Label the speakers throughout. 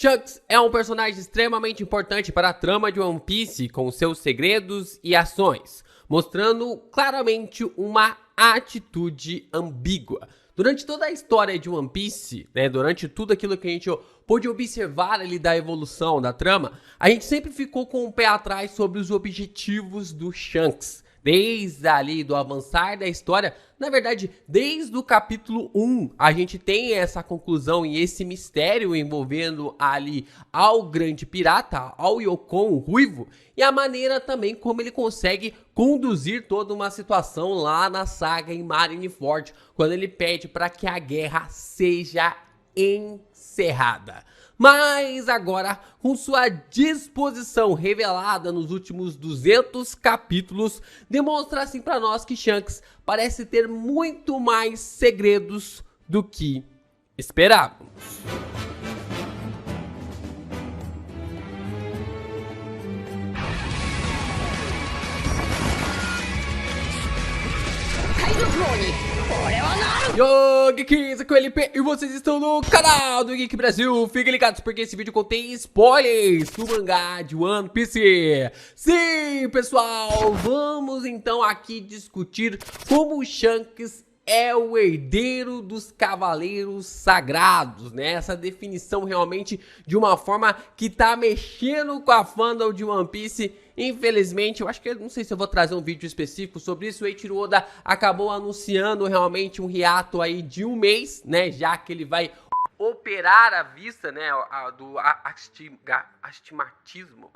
Speaker 1: Shanks é um personagem extremamente importante para a trama de One Piece, com seus segredos e ações, mostrando claramente uma atitude ambígua. Durante toda a história de One Piece, durante tudo aquilo que a gente pôde observar ali da evolução da trama, a gente sempre ficou com o pé atrás sobre os objetivos do Shanks. Desde ali do avançar da história, na verdade, desde o capítulo 1, a gente tem essa conclusão e esse mistério envolvendo ali ao grande pirata, ao Yokon Ruivo, e a maneira também como ele consegue conduzir toda uma situação lá na saga em Marineford, quando ele pede para que a guerra seja encerrada. Mas agora, com sua disposição revelada nos últimos 200 capítulos, demonstra assim para nós que Shanks parece ter muito mais segredos do que esperávamos. Yo, Geeks, aqui é o LP e vocês estão no canal do Geek Brasil. Fiquem ligados porque esse vídeo contém spoilers do mangá de One Piece. Sim, pessoal, vamos então aqui discutir como o Shanks é o herdeiro dos Cavaleiros Sagrados, né? Essa definição realmente de uma forma que tá mexendo com a fandom de One Piece. Infelizmente, eu acho que não sei se eu vou trazer um vídeo específico sobre isso. O Eiichiro Oda acabou anunciando realmente um hiato aí de um mês, né? Já que ele vai operar a vista, né? Do astigmatismo.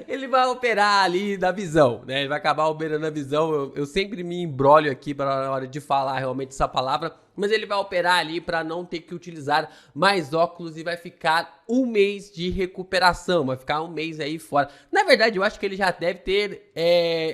Speaker 1: Ele vai operar ali da visão, né? Ele vai acabar operando a visão. Eu sempre me embrolho aqui para hora de falar realmente essa palavra. Mas ele vai operar ali para não ter que utilizar mais óculos e vai ficar um mês de recuperação, vai ficar um mês aí fora. Na verdade, eu acho que ele já deve ter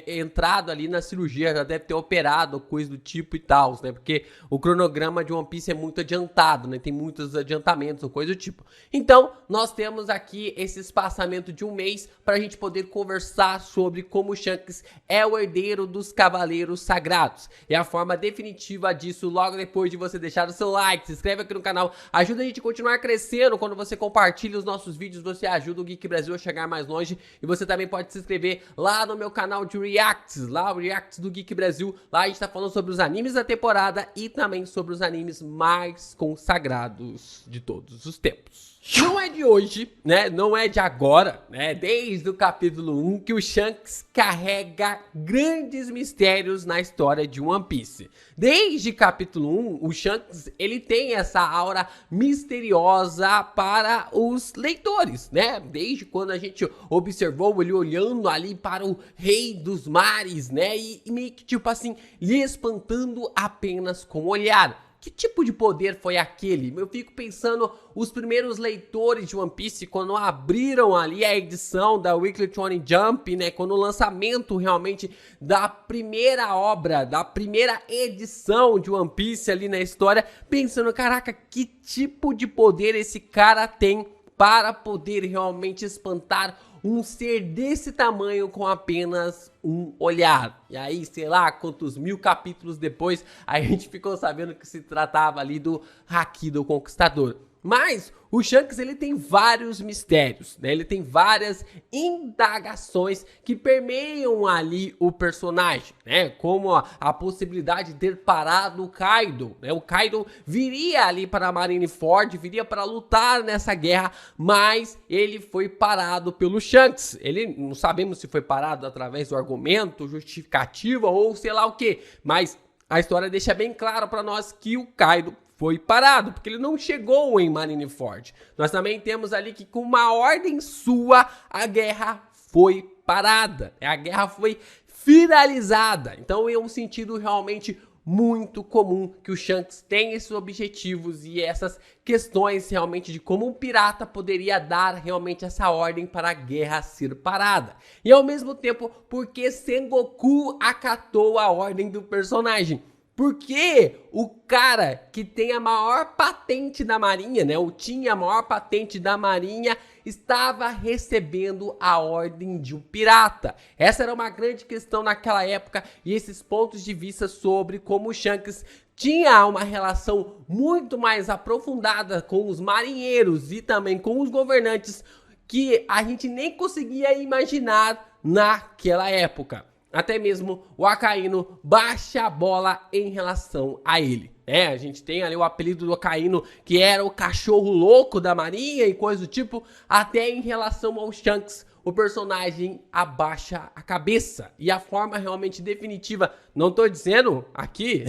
Speaker 1: entrado ali na cirurgia, já deve ter operado, coisa do tipo e tal, né? Porque o cronograma de One Piece é muito adiantado, né? Tem muitos adiantamentos ou coisa do tipo. Então, nós temos aqui esse espaçamento de um mês para a gente poder conversar sobre como o Shanks é o herdeiro dos Cavaleiros Sagrados. E a forma definitiva disso logo depois de você deixar o seu like, se inscreve aqui no canal, ajuda a gente a continuar crescendo. Quando você compartilha os nossos vídeos, você ajuda o Geek Brasil a chegar mais longe. E você também pode se inscrever lá no meu canal de Reacts, lá o Reacts do Geek Brasil. Lá a gente tá falando sobre os animes da temporada e também sobre os animes mais consagrados de todos os tempos. Não é de hoje, né? Não é de agora, né? Desde o capítulo 1 que o Shanks carrega grandes mistérios na história de One Piece. Desde capítulo 1, o Shanks, ele tem essa aura misteriosa para os leitores, né? Desde quando a gente observou ele olhando ali para o Rei dos Mares, né? E meio que tipo assim, lhe espantando apenas com o olhar. Que tipo de poder foi aquele? Eu fico pensando, os primeiros leitores de One Piece, quando abriram ali a edição da Weekly Shonen Jump, né? Quando o lançamento realmente da primeira obra, da primeira edição de One Piece ali na história, pensando, caraca, que tipo de poder esse cara tem para poder realmente espantar um ser desse tamanho com apenas um olhar. E aí, sei lá, quantos mil capítulos depois, a gente ficou sabendo que se tratava ali do Haki do Conquistador. Mas o Shanks, ele tem vários mistérios, né? Ele tem várias indagações que permeiam ali o personagem, né? Como a possibilidade de ter parado o Kaido, né? O Kaido viria ali para Marineford, viria para lutar nessa guerra, mas ele foi parado pelo Shanks. Ele, não sabemos se foi parado através do argumento, justificativa ou sei lá o que, mas a história deixa bem claro para nós que o Kaido foi parado, porque ele não chegou em Marineford. Nós também temos ali que com uma ordem sua, a guerra foi parada. A guerra foi finalizada. Então é um sentido realmente muito comum que o Shanks tem esses objetivos e essas questões realmente de como um pirata poderia dar realmente essa ordem para a guerra ser parada. E ao mesmo tempo, porque Sengoku acatou a ordem do personagem. Porque o cara que tem a maior patente da marinha, né, ou tinha a maior patente da marinha, estava recebendo a ordem de um pirata. Essa era uma grande questão naquela época e esses pontos de vista sobre como o Shanks tinha uma relação muito mais aprofundada com os marinheiros e também com os governantes que a gente nem conseguia imaginar naquela época. Até mesmo o Acaíno baixa a bola em relação a ele. A gente tem ali o apelido do Acaíno, que era o cachorro louco da marinha e coisa do tipo. Até em relação ao Shanks, o personagem abaixa a cabeça. E a forma realmente definitiva, não tô dizendo aqui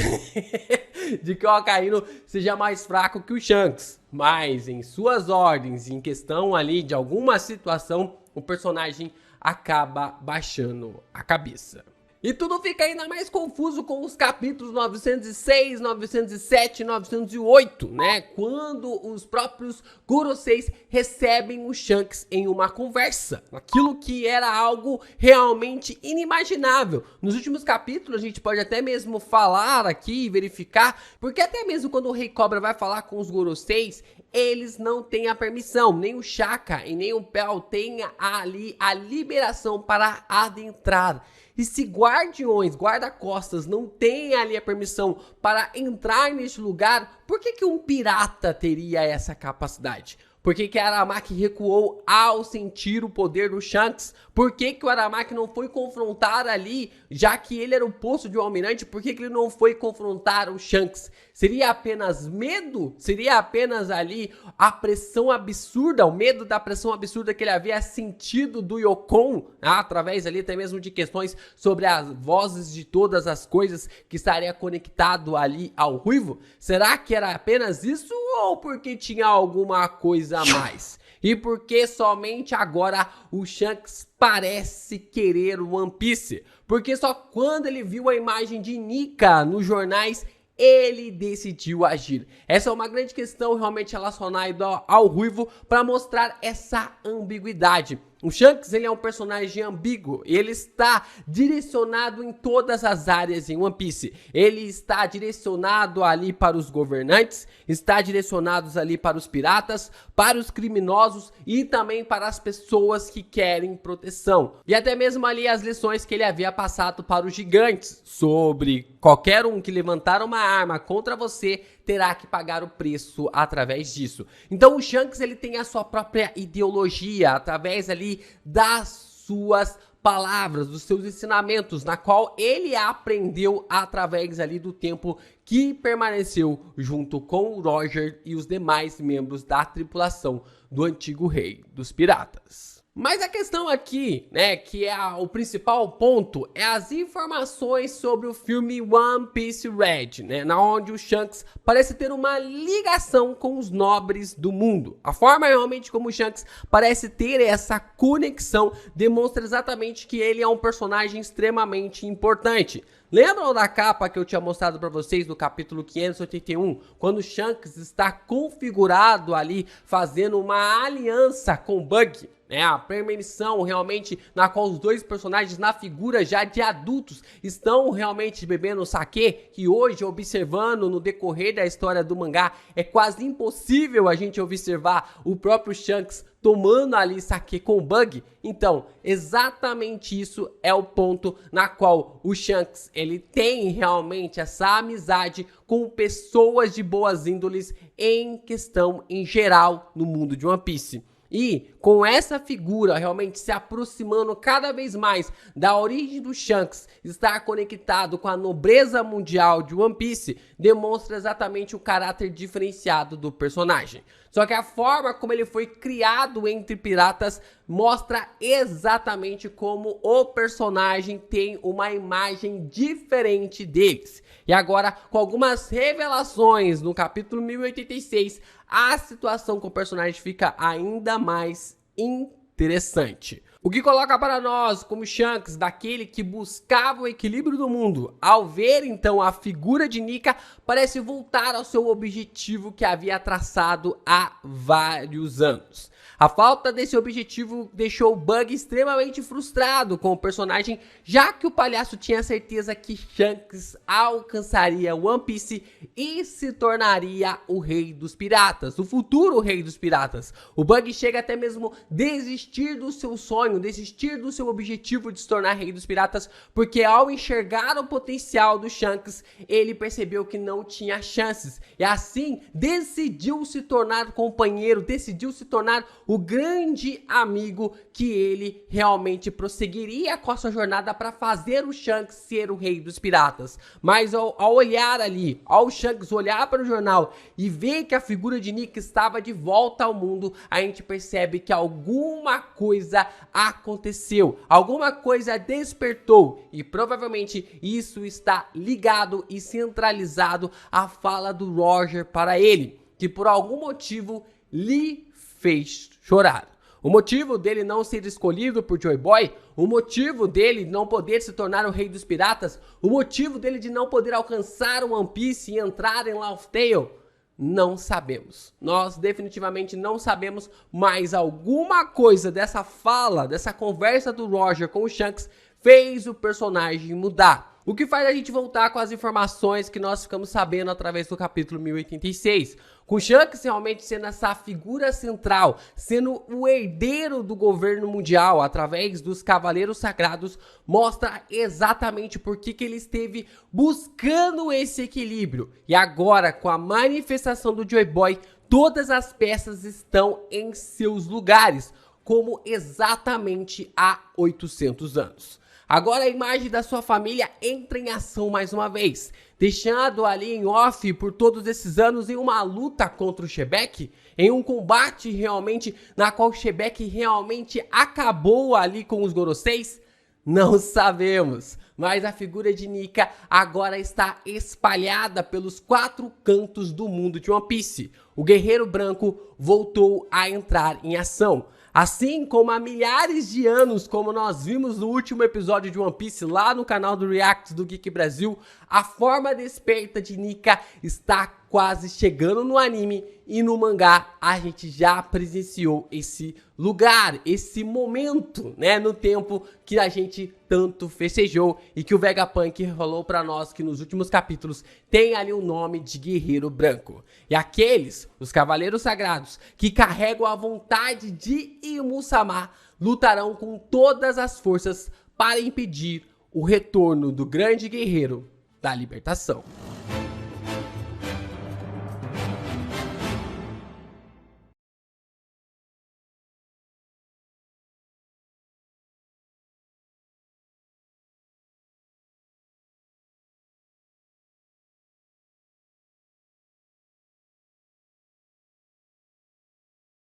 Speaker 1: de que o Acaíno seja mais fraco que o Shanks, mas em suas ordens, em questão ali de alguma situação, o personagem acaba baixando a cabeça. E tudo fica ainda mais confuso com os capítulos 906, 907 e 908, né? Quando os próprios Goroseis recebem o Shanks em uma conversa. Aquilo que era algo realmente inimaginável. Nos últimos capítulos a gente pode até mesmo falar aqui e verificar, porque até mesmo quando o Rei Cobra vai falar com os Goroseis, eles não têm a permissão, nem o Shaka e nem o Pel têm ali a liberação para adentrar. E se guardiões, guarda-costas não têm ali a permissão para entrar neste lugar, por que um pirata teria essa capacidade? Por que Aramaki recuou ao sentir o poder do Shanks? Por que o Aramaki não foi confrontar ali, já que ele era o posto de um almirante, por que ele não foi confrontar o Shanks? Seria apenas medo? Seria apenas ali a pressão absurda, o medo da pressão absurda que ele havia sentido do Yokon, através ali até mesmo de questões sobre as vozes de todas as coisas que estaria conectado ali ao Ruivo? Será que era apenas isso ou porque tinha alguma coisa a mais? E porque somente agora o Shanks parece querer o One Piece? Porque só quando ele viu a imagem de Nika nos jornais ele decidiu agir. Essa é uma grande questão realmente relacionada ao Ruivo para mostrar essa ambiguidade. O Shanks, ele é um personagem ambíguo, ele está direcionado em todas as áreas em One Piece. Ele está direcionado ali para os governantes, está direcionado ali para os piratas, para os criminosos e também para as pessoas que querem proteção. E até mesmo ali as lições que ele havia passado para os gigantes, sobre qualquer um que levantar uma arma contra você terá que pagar o preço através disso. Então o Shanks, ele tem a sua própria ideologia, através ali das suas palavras, dos seus ensinamentos, na qual ele aprendeu através ali do tempo que permaneceu junto com o Roger e os demais membros da tripulação do antigo rei dos piratas. Mas a questão aqui, né, que é o principal ponto, é as informações sobre o filme One Piece Red, né, na onde o Shanks parece ter uma ligação com os nobres do mundo. A forma realmente como o Shanks parece ter essa conexão demonstra exatamente que ele é um personagem extremamente importante. Lembram da capa que eu tinha mostrado para vocês no capítulo 581, quando o Shanks está configurado ali, fazendo uma aliança com o Bug? A permissão realmente na qual os dois personagens na figura já de adultos estão realmente bebendo sake, que hoje, observando no decorrer da história do mangá, é quase impossível a gente observar o próprio Shanks tomando ali sake com o Bug. Então, exatamente isso é o ponto na qual o Shanks, ele tem realmente essa amizade com pessoas de boas índoles em questão em geral no mundo de One Piece. E com essa figura realmente se aproximando cada vez mais da origem do Shanks, estar conectado com a nobreza mundial de One Piece, demonstra exatamente o caráter diferenciado do personagem. Só que a forma como ele foi criado entre piratas mostra exatamente como o personagem tem uma imagem diferente deles. E agora, com algumas revelações no capítulo 1086, a situação com o personagem fica ainda mais interessante. O que coloca para nós como Shanks, daquele que buscava o equilíbrio do mundo, ao ver então a figura de Nika, parece voltar ao seu objetivo que havia traçado há vários anos. A falta desse objetivo deixou o Bug extremamente frustrado com o personagem, já que o palhaço tinha certeza que Shanks alcançaria One Piece e se tornaria o rei dos piratas, o futuro rei dos piratas. O Bug chega até mesmo desistir dos seus sonhos, sonho, desistir do seu objetivo de se tornar rei dos piratas, porque ao enxergar o potencial do Shanks, ele percebeu que não tinha chances. E assim, decidiu se tornar companheiro, decidiu se tornar o grande amigo que ele realmente prosseguiria com a sua jornada para fazer o Shanks ser o rei dos piratas. Mas ao olhar ali, ao Shanks olhar para o jornal e ver que a figura de Nick estava de volta ao mundo, a gente percebe que alguma coisa aconteceu, alguma coisa despertou, e provavelmente isso está ligado e centralizado à fala do Roger para ele, que por algum motivo lhe fez chorar. O motivo dele não ser escolhido por Joy Boy, o motivo dele não poder se tornar o rei dos piratas, o motivo dele de não poder alcançar o One Piece e entrar em Laugh Tale, não sabemos. Nós definitivamente não sabemos, mas alguma coisa dessa fala, dessa conversa do Roger com o Shanks fez o personagem mudar. O que faz a gente voltar com as informações que nós ficamos sabendo através do capítulo 1086. Com o Shanks realmente sendo essa figura central, sendo o herdeiro do governo mundial através dos Cavaleiros Sagrados, mostra exatamente por que ele esteve buscando esse equilíbrio. E agora, com a manifestação do Joy Boy, todas as peças estão em seus lugares, como exatamente há 800 anos. Agora a imagem da sua família entra em ação mais uma vez, deixando ali em off por todos esses anos em uma luta contra o Xebec, em um combate realmente na qual o Xebec realmente acabou ali com os Goroseis. Não sabemos, mas a figura de Nika agora está espalhada pelos 4 cantos do mundo de One Piece. O Guerreiro Branco voltou a entrar em ação. Assim como há milhares de anos, como nós vimos no último episódio de One Piece lá no canal do Reacts do Geek Brasil, a forma desperta de Nika está quase chegando no anime, e no mangá a gente já presenciou esse lugar, esse momento, né, no tempo que a gente tanto festejou e que o Vegapunk falou pra nós que nos últimos capítulos tem ali o nome de Guerreiro Branco. E aqueles, os Cavaleiros Sagrados, que carregam a vontade de Imu-sama, lutarão com todas as forças para impedir o retorno do grande guerreiro da libertação.